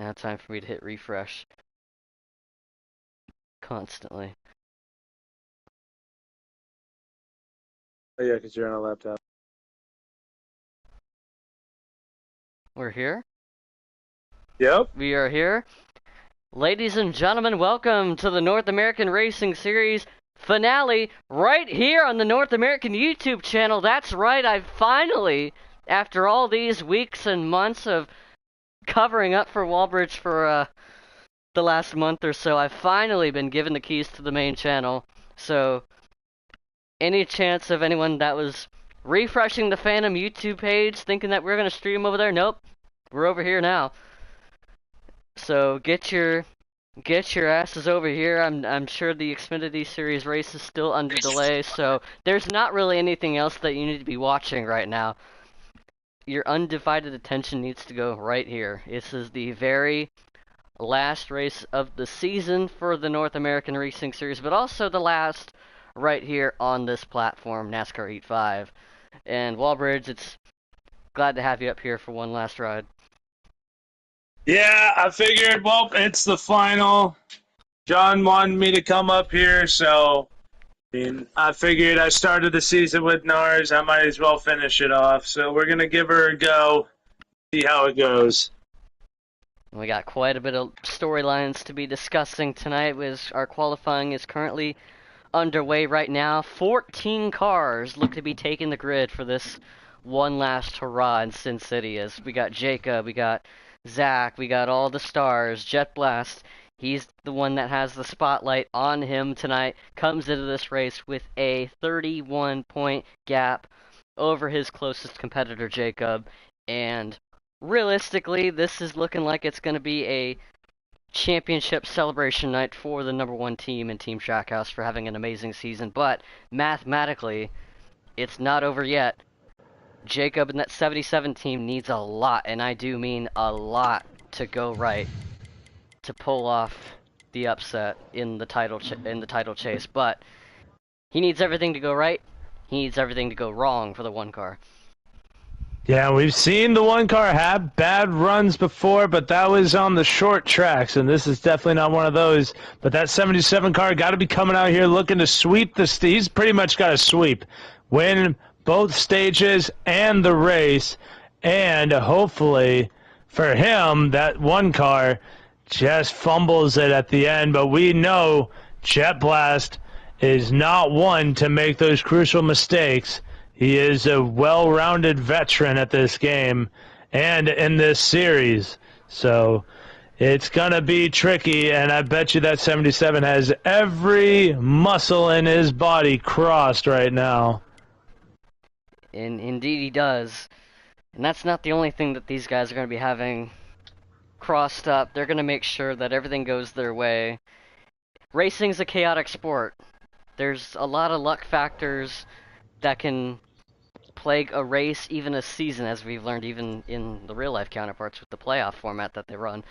Now time for me to hit refresh constantly. Oh, yeah, because you're on a laptop. We're here. Yep. We are here. Ladies and gentlemen, welcome to the North American Racing Series finale right here on the North American YouTube channel. That's right, I finally, after all these weeks and months of covering up for Wallbridge for the last month or so, I've finally been given the keys to the main channel. So, any chance of anyone that was refreshing the Phantom YouTube page thinking that we're going to stream over there? Nope. We're over here now. So get your asses over here. I'm sure the Xfinity Series race is still under delay, so there's not really anything else that you need to be watching right now. Your undivided attention needs to go right here. This is the very last race of the season for the North American Racing Series, but also the last right here on this platform, NASCAR Heat 5. And Wallbridge, it's glad to have you up here for one last ride. Yeah, I figured, well, it's the final. John wanted me to come up here, so I figured I started the season with NARS. I might as well finish it off. So we're going to give her a go, see how it goes. We got quite a bit of storylines to be discussing tonight. Our qualifying is currently underway right now. 14 cars look to be taking the grid for this one last hurrah in Sin City. As we got Jacob, we got Zach, we got all the stars. Jet Blast, he's the one that has the spotlight on him tonight. Comes into this race with a 31-point gap over his closest competitor, Jacob. And realistically, this is looking like it's going to be a championship celebration night for the number one team in Team Trackhouse for having an amazing season, but mathematically, it's not over yet. Jacob and that 77 team needs a lot, and I do mean a lot, to go right to pull off the upset in the title chase. But he needs everything to go right. He needs everything to go wrong for the one car. Yeah, we've seen the one car have bad runs before, but that was on the short tracks, and this is definitely not one of those. But that 77 car got to be coming out here looking to sweep he's pretty much got to sweep, win both stages and the race, and hopefully for him, that one car just fumbles it at the end. But we know Jet Blast is not one to make those crucial mistakes. He is a well-rounded veteran at this game and in this series. So it's going to be tricky, and I bet you that 77 has every muscle in his body crossed right now. And indeed he does. And that's not the only thing that these guys are going to be having crossed up. They're going to make sure that everything goes their way. Racing's a chaotic sport. There's a lot of luck factors that can plague a race, even a season, as we've learned even in the real-life counterparts with the playoff format that they run.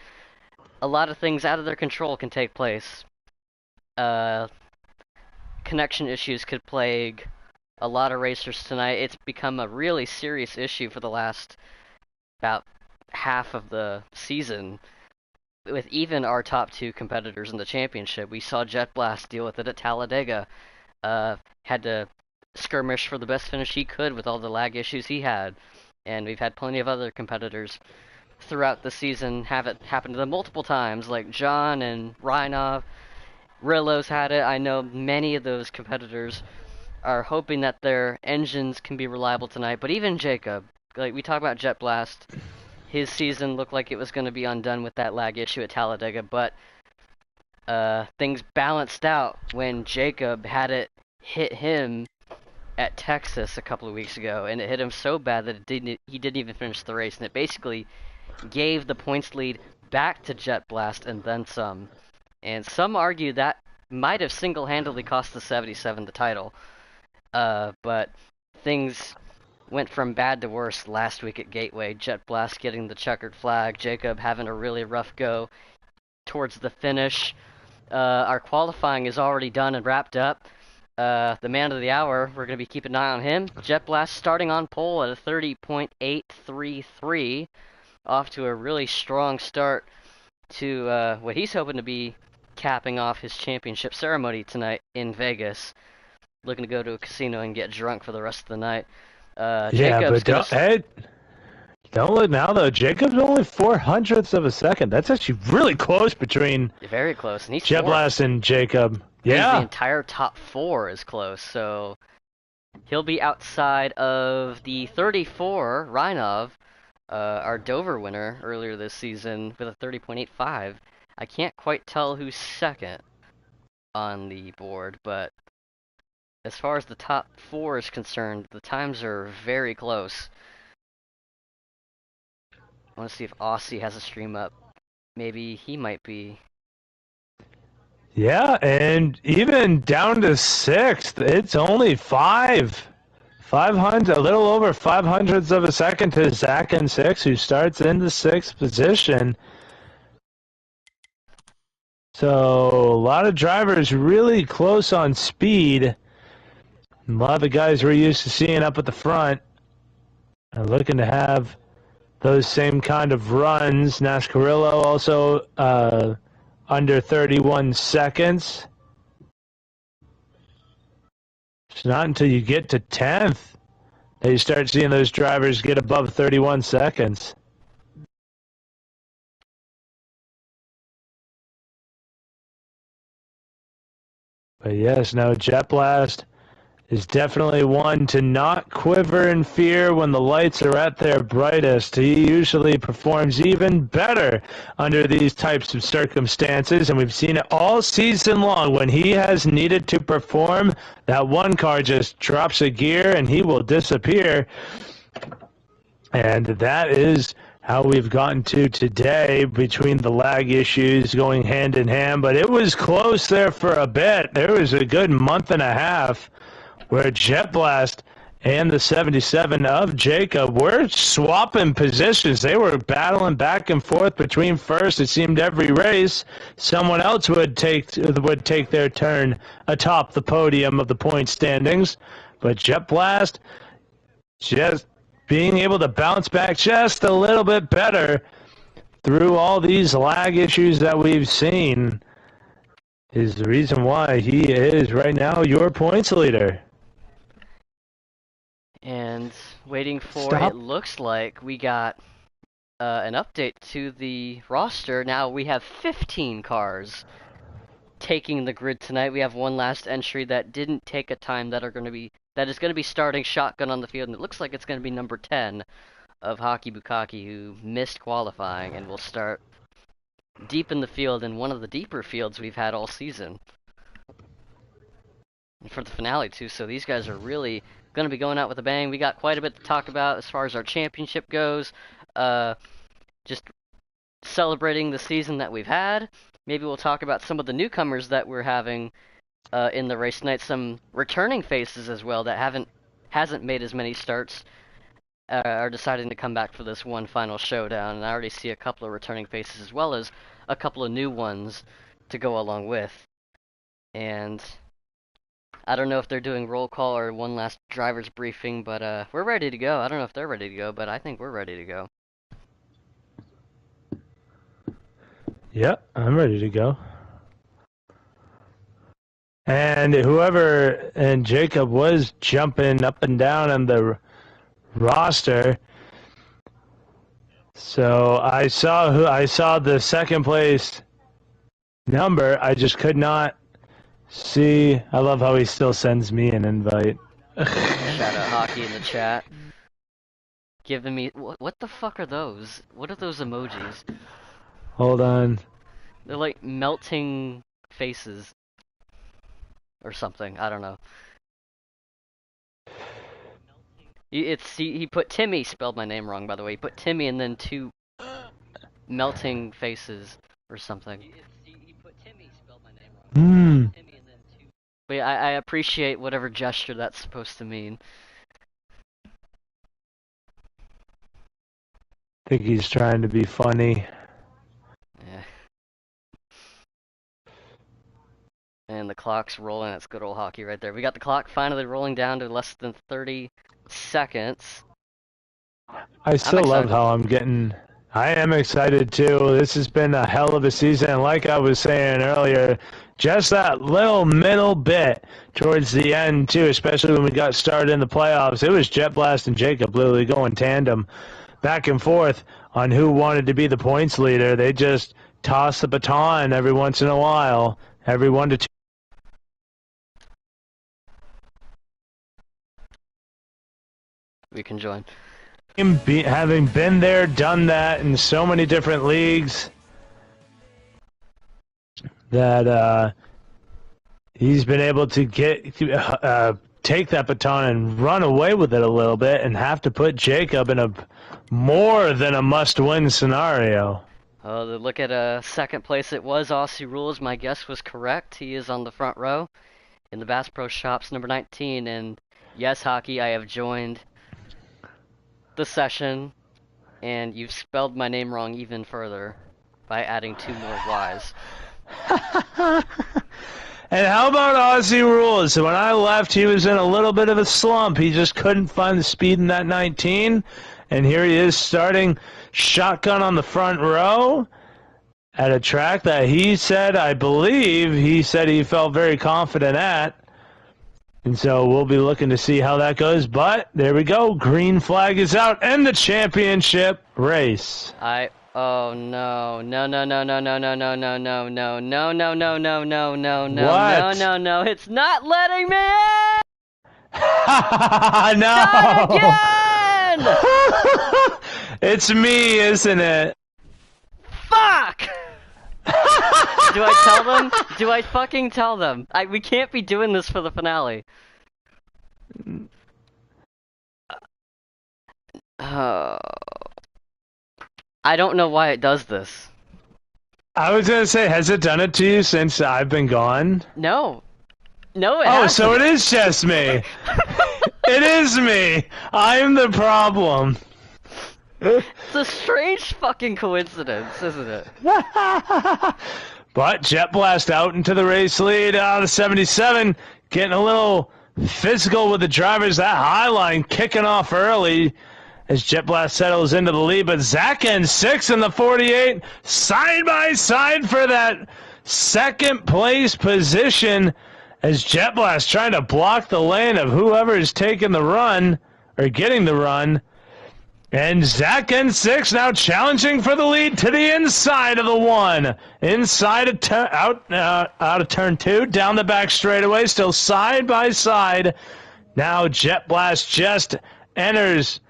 A lot of things out of their control can take place. Connection issues could plague a lot of racers tonight. It's become a really serious issue for the last about half of the season with even our top two competitors in the championship. We saw Jet Blast deal with it at Talladega. Had to skirmish for the best finish he could with all the lag issues he had. And we've had plenty of other competitors throughout the season have it happen to them multiple times, like John and Reinov. Rillo's had it. I know many of those competitors are hoping that their engines can be reliable tonight, but even Jacob, like we talk about Jet Blast, his season looked like it was going to be undone with that lag issue at Talladega, but things balanced out when Jacob had it hit him at Texas a couple of weeks ago, and it hit him so bad that he didn't even finish the race, and it basically gave the points lead back to Jet Blast and then some. And some argue that might have single-handedly cost the 77 the title. But things went from bad to worse last week at Gateway. Jet Blast getting the checkered flag, Jacob having a really rough go towards the finish. Our qualifying is already done and wrapped up. The man of the hour, we're going to be keeping an eye on him. Jet Blast starting on pole at a 30.833, off to a really strong start to what he's hoping to be capping off his championship ceremony tonight in Vegas. Looking to go to a casino and get drunk for the rest of the night. Yeah, Jacob's but gonna. don't look now though. Jacob's only 0.04 of a second. That's actually really close between Very close, and he's Jet fourth. Blast and Jacob. The Yeah. entire top four is close, so he'll be outside of the 34 Rhinov, our Dover winner earlier this season with a 30.85. I can't quite tell who's second on the board, but as far as the top four is concerned, the times are very close. I want to see if Aussie has a stream up. Maybe he might be. Yeah, and even down to sixth, it's only 500, a little over 500ths of a second to Zach in sixth, who starts in the sixth position. So a lot of drivers really close on speed. A lot of the guys we're used to seeing up at the front are looking to have those same kind of runs. Nascarillo also under 31 seconds. It's not until you get to 10th that you start seeing those drivers get above 31 seconds. But yes, no, Jet Blast is definitely one to not quiver in fear when the lights are at their brightest. He usually performs even better under these types of circumstances, and we've seen it all season long. When he has needed to perform, that one car just drops a gear and he will disappear. And that is how we've gotten to today, between the lag issues going hand in hand. But it was close there for a bit. There was a good month and a half where Jet Blast and the 77 of Jacob were swapping positions. They were battling back and forth between first. It seemed every race someone else would take their turn atop the podium of the point standings. But Jet Blast just being able to bounce back just a little bit better through all these lag issues that we've seen is the reason why he is right now your points leader. And waiting for, Stop. it looks like we got an update to the roster. Now we have 15 cars taking the grid tonight. We have one last entry that didn't take a time that is going to be starting shotgun on the field, and it looks like it's going to be number 10 of Hockey Bukaki, who missed qualifying and will start deep in the field, in one of the deeper fields we've had all season. And for the finale too, so these guys are really going to be going out with a bang. We got quite a bit to talk about as far as our championship goes. Just celebrating the season that we've had. Maybe we'll talk about some of the newcomers that we're having in the race tonight. Some returning faces as well that hasn't made as many starts. Are deciding to come back for this one final showdown, and I already see a couple of returning faces as well as a couple of new ones to go along with. And I don't know if they're doing roll call or one last driver's briefing, but we're ready to go. I don't know if they're ready to go, but I think we're ready to go. Yep, I'm ready to go. And Jacob was jumping up and down on the roster. So I saw the second place number. I just could not see. I love how he still sends me an invite. Shout out Hockey in the chat. Giving me what the fuck are those? What are those emojis? Hold on. They're like melting faces or something. I don't know. He put Timmy, spelled my name wrong by the way. He put Timmy and then two melting faces or something. But yeah, I appreciate whatever gesture that's supposed to mean. I think he's trying to be funny. Yeah. And the clock's rolling. That's good old hockey right there. We got the clock finally rolling down to less than 30 seconds. I still love how I'm getting I am excited too. This has been a hell of a season. Like I was saying earlier, just that little middle bit towards the end too, especially when we got started in the playoffs. It was Jet Blast and Jacob literally going tandem back and forth on who wanted to be the points leader. They just tossed the baton every once in a while, every 1 to 2. We can join. Having been there, done that in so many different leagues, that he's been able to take that baton and run away with it a little bit, and have to put Jacob in a more than a must-win scenario. Oh, the look at second place. It was Aussie Rules. My guess was correct. He is on the front row in the Bass Pro Shops number 19. And yes, Hockey, I have joined the session, and you've spelled my name wrong even further by adding 2 more Y's. And how about Aussie Rules? When I left, he was in a little bit of a slump. He just couldn't find the speed in that 19. And here he is starting shotgun on the front row at a track that he said, I believe, he said he felt very confident at. And so we'll be looking to see how that goes. But there we go. Green flag is out and the championship race. Oh no. No, no, no, no, no, no, no, no, no, no, no, no, no, no, no, no, no, What? no, no, it's not letting me in! No! Not again! It's me, isn't it? Fuck! Do I tell them? Do I fucking tell them? We can't be doing this for the finale. I don't know why it does this. I was going to say, has it done it to you since I've been gone? No. No, it Oh, hasn't. so it is just me. It is me. I'm the problem. It's a strange fucking coincidence, isn't it? But Jet Blast out into the race lead out of 77, getting a little physical with the drivers. That high line kicking off early as Jet Blast settles into the lead. But Zach and 6 in the 48, side by side for that second place position as Jet Blast trying to block the lane of whoever is taking the run or getting the run. And Zach and 6 now challenging for the lead to the inside of the 1. Inside of out of turn 2, down the back straightaway, still side by side. Now Jet Blast just enters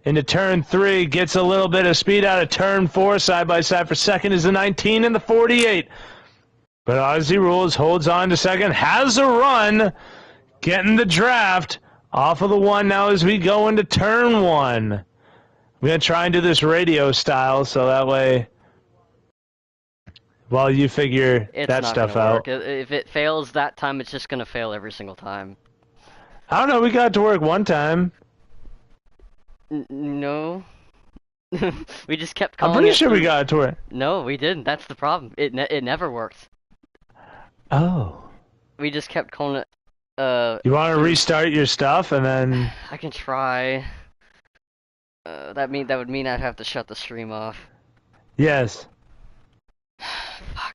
into turn 3, gets a little bit of speed out of turn 4, side by side for second is the 19 and the 48. But Aussie Rules holds on to second, has a run, getting the draft off of the 1 now as we go into turn 1. I'm going to try and do this radio style so that way while you figure that stuff out. If it fails that time, it's just going to fail every single time. I don't know, we got to work one time. No. We just kept calling I'm pretty it sure we got it to work. No, we didn't. That's the problem. It never worked. Oh. We just kept calling it, You want to restart your stuff and then... I can try. That would mean I'd have to shut the stream off. Yes. Fuck.